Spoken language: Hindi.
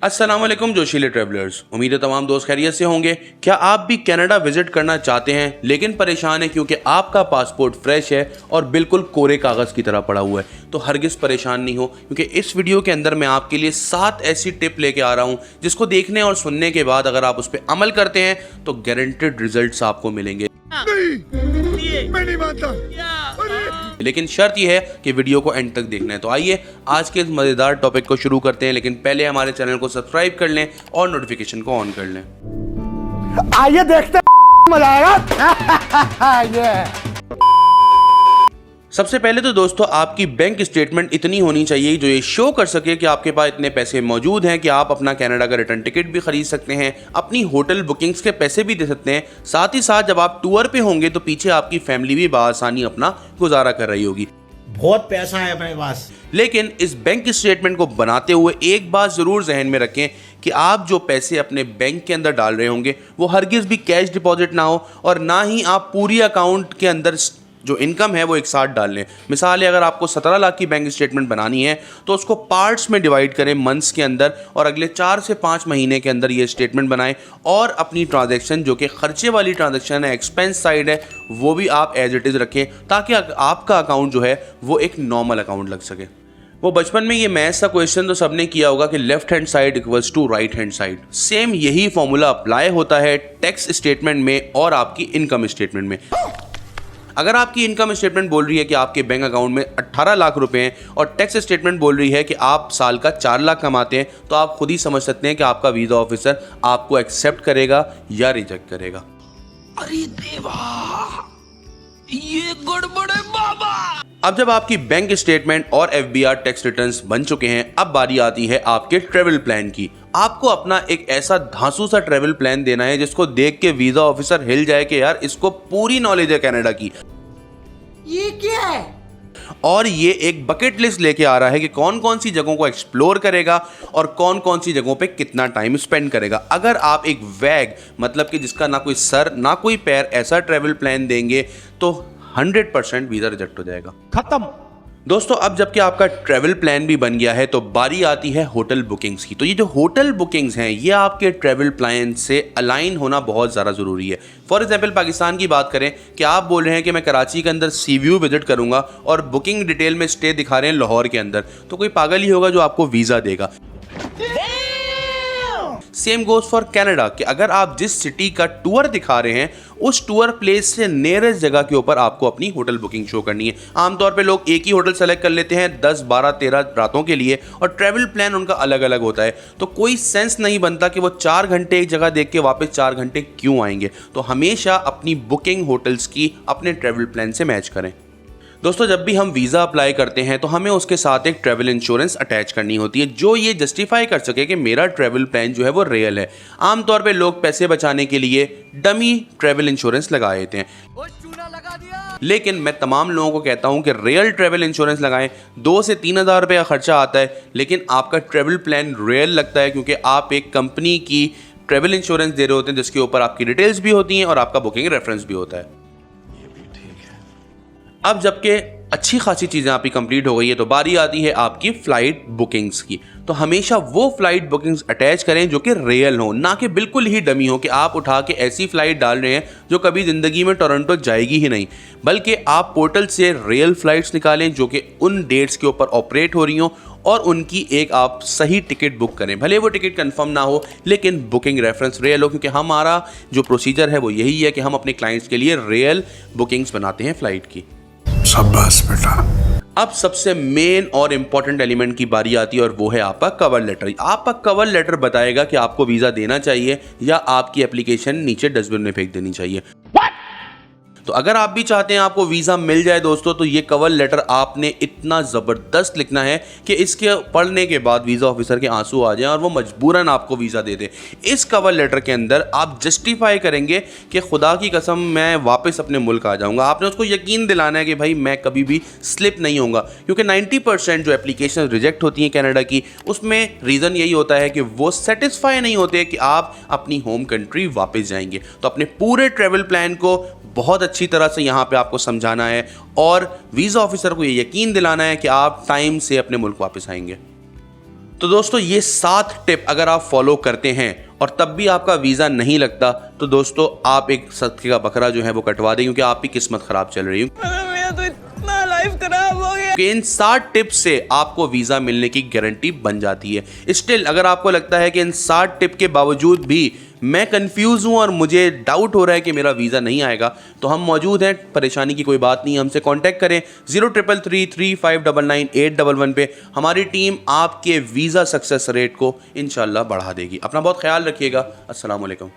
अस्सलाम वालेकुम जोशीले ट्रैवलर्स। उम्मीद है तमाम दोस्त खैरियत से होंगे। क्या आप भी कनाडा विजिट करना चाहते हैं लेकिन परेशान हैं क्योंकि आपका पासपोर्ट फ्रेश है और बिल्कुल कोरे कागज़ की तरह पड़ा हुआ है? तो हरगिज़ परेशान नहीं हो, क्योंकि इस वीडियो के अंदर मैं आपके लिए 7 ऐसी टिप लेके आ रहा हूँ जिसको देखने और सुनने के बाद अगर आप उस पर अमल करते हैं तो गारंटेड रिजल्ट्स आपको मिलेंगे। नहीं, मैं नहीं मानता। लेकिन शर्त यह है कि वीडियो को एंड तक देखना है। तो आइए आज के इस मज़ेदार टॉपिक को शुरू करते हैं, लेकिन पहले हमारे चैनल को सब्सक्राइब कर लें और नोटिफिकेशन को ऑन कर लें। आइए देखते हैं, मजा आएगा। सबसे पहले तो दोस्तों आपकी बैंक स्टेटमेंट इतनी होनी चाहिए जो ये शो कर सके कि आपके पास इतने पैसे मौजूद हैं कि आप अपना कनाडा का रिटर्न टिकट भी खरीद सकते हैं, अपनी होटल बुकिंग्स के पैसे भी दे सकते हैं। साथ ही साथ जब आप टूर पे होंगे तो पीछे आपकी फैमिली भी बआसानी अपना गुजारा कर रही होगी। बहुत पैसा है अपने पास। लेकिन इस बैंक स्टेटमेंट को बनाते हुए एक बात ज़रूर जहन में रखें कि आप जो पैसे अपने बैंक के अंदर डाल रहे होंगे वो हरगिज़ भी कैश डिपॉजिट ना हो, और ना ही आप पूरी अकाउंट के अंदर जो इनकम है वो एक साथ डाल लें। मिसाल है, अगर आपको 17 लाख की बैंक स्टेटमेंट बनानी है तो उसको पार्ट्स में डिवाइड करें मंथ्स के अंदर, और अगले 4 से 5 महीने के अंदर ये स्टेटमेंट बनाएं और अपनी ट्रांजैक्शन जो कि खर्चे वाली ट्रांजैक्शन है, एक्सपेंस साइड है, वो भी आप एज इट इज़ रखें ताकि आपका अकाउंट जो है वो एक नॉर्मल अकाउंट लग सके। वो बचपन में ये मैथ्स का क्वेश्चन तो सबने किया होगा कि left hand side equals to right hand side. Same यही फॉर्मूला अप्लाई होता है टैक्स स्टेटमेंट में और आपकी इनकम स्टेटमेंट में। अगर आपकी इनकम स्टेटमेंट बोल रही है कि आपके बैंक अकाउंट में 18 लाख रुपए हैं और टैक्स स्टेटमेंट बोल रही है कि आप साल का 4 लाख कमाते हैं, तो आप खुद ही समझ सकते हैं कि आपका वीज़ा ऑफिसर आपको एक्सेप्ट करेगा या रिजेक्ट करेगा। अरे देवा, ये गड़बड़ है बाबा। अब जब आपकी बैंक स्टेटमेंट और एफबीआर टैक्स रिटर्न्स बन चुके हैं, अब बारी आती है आपके ट्रेवल प्लान की। आपको अपना एक ऐसा धांसू सा ट्रेवल प्लान देना है जिसको देख के वीजा ऑफिसर हिल जाए कि यार इसको पूरी नॉलेज है कनाडा की। ये क्या है? और ये एक बकेट लिस्ट लेके आ रहा है कि कौन कौन सी जगहों को एक्सप्लोर करेगा और कौन कौन सी जगहों पे कितना टाइम स्पेंड करेगा। अगर आप एक वैग मतलब कि जिसका ना कोई सर ना कोई पैर ऐसा ट्रेवल प्लान देंगे तो 100% वीज़ा रिजेक्ट हो जाएगा। खत्म। दोस्तों अब जबकि आपका ट्रैवल प्लान भी बन गया है तो बारी आती है होटल बुकिंग्स की। तो ये जो होटल बुकिंग्स हैं ये आपके ट्रैवल प्लान से अलाइन होना बहुत ज़्यादा ज़रूरी है। फॉर एग्जांपल पाकिस्तान की बात करें कि आप बोल रहे हैं कि मैं कराची के अंदर सी व्यू विजिट करूंगा और बुकिंग डिटेल में स्टे दिखा रहे हैं लाहौर के अंदर, तो कोई पागल ही होगा जो आपको वीज़ा देगा। सेम गोज फॉर कनाडा कि अगर आप जिस सिटी का टूर दिखा रहे हैं उस टूर प्लेस से नियरेस्ट जगह के ऊपर आपको अपनी होटल बुकिंग शो करनी है। आमतौर पे लोग एक ही होटल सेलेक्ट कर लेते हैं 10, 12, 13 रातों के लिए, और ट्रैवल प्लान उनका अलग अलग होता है, तो कोई सेंस नहीं बनता कि वो 4 घंटे एक जगह देख के वापस 4 घंटे क्यों आएंगे। तो हमेशा अपनी बुकिंग होटल्स की अपने ट्रैवल प्लान से मैच करें। दोस्तों जब भी हम वीज़ा अप्लाई करते हैं तो हमें उसके साथ एक ट्रैवल इंश्योरेंस अटैच करनी होती है जो ये जस्टिफाई कर सके कि मेरा ट्रैवल प्लान जो है वो रियल है। आमतौर पे लोग पैसे बचाने के लिए डमी ट्रैवल इंश्योरेंस लगा देते हैं, लेकिन मैं तमाम लोगों को कहता हूं कि रियल ट्रैवल इंश्योरेंस लगाएं। 2 से 3 हज़ार रुपये का खर्चा आता है लेकिन आपका ट्रैवल प्लान रियल लगता है क्योंकि आप एक कंपनी की ट्रैवल इंश्योरेंस दे रहे होते हैं जिसके ऊपर आपकी डिटेल्स भी होती हैं और आपका बुकिंग रेफरेंस भी होता है। अब जबकि अच्छी खासी चीज़ें आपकी कंप्लीट हो गई है तो बारी आती है आपकी फ़्लाइट बुकिंग्स की। तो हमेशा वो फ़्लाइट बुकिंग्स अटैच करें जो कि रियल हो, ना कि बिल्कुल ही डमी हो कि आप उठा के ऐसी फ़्लाइट डाल रहे हैं जो कभी ज़िंदगी में टोरंटो जाएगी ही नहीं, बल्कि आप पोर्टल से रियल फ़्लाइट्स निकालें जो कि उन डेट्स के ऊपर ऑपरेट हो रही हों और उनकी एक आप सही टिकट बुक करें। भले वो टिकट कंफर्म ना हो लेकिन बुकिंग रेफरेंस रियल हो, क्योंकि हमारा जो प्रोसीजर है वो यही है कि हम अपने क्लाइंट्स के लिए रियल बुकिंग्स बनाते हैं फ़्लाइट की। शाबाश बेटा। अब सबसे मेन और इम्पॉर्टेंट एलिमेंट की बारी आती है और वो है आपका कवर लेटर। आपका कवर लेटर बताएगा कि आपको वीज़ा देना चाहिए या आपकी एप्लीकेशन नीचे डस्टबिन में फेंक देनी चाहिए। तो अगर आप भी चाहते हैं आपको वीज़ा मिल जाए दोस्तों, तो ये कवर लेटर आपने इतना ज़बरदस्त लिखना है कि इसके पढ़ने के बाद वीज़ा ऑफिसर के आंसू आ जाएं और वो मजबूरन आपको वीज़ा दे दे। इस कवर लेटर के अंदर आप जस्टिफाई करेंगे कि खुदा की कसम मैं वापस अपने मुल्क आ जाऊंगा। आपने उसको यकीन दिलाना है कि भाई मैं कभी भी स्लिप नहीं होऊंगा, क्योंकि 90% जो एप्लीकेशन रिजेक्ट होती हैं कनाडा की उसमें रीज़न यही होता है कि वो सेटिस्फाई नहीं होते कि आप अपनी होम कंट्री वापस जाएंगे। तो अपने पूरे ट्रैवल प्लान को बहुत अच्छी तरह से यहाँ पे आपको समझाना है और वीज़ा ऑफिसर को ये यकीन दिलाना है कि आप टाइम से अपने मुल्क वापस आएंगे। तो दोस्तों ये 7 टिप अगर आप फॉलो करते हैं और तब भी आपका वीज़ा नहीं लगता तो दोस्तों आप एक सदके का बकरा जो है वो कटवा दें, क्योंकि आपकी किस्मत खराब चल रही है। मेरा तो इतना लाइफ खराब हो गया। इन 7 टिप्स से आपको वीज़ा मिलने की गारंटी बन जाती है। स्टिल अगर आपको लगता है कि इन 7 टिप के बावजूद भी मैं कंफ्यूज हूं और मुझे डाउट हो रहा है कि मेरा वीज़ा नहीं आएगा, तो हम मौजूद हैं, परेशानी की कोई बात नहीं, हमसे कांटेक्ट करें 03333599 पे। हमारी टीम आपके वीज़ा सक्सेस रेट को इंशाल्लाह बढ़ा देगी। अपना बहुत ख्याल रखिएगा। अस्सलाम वालेकुम।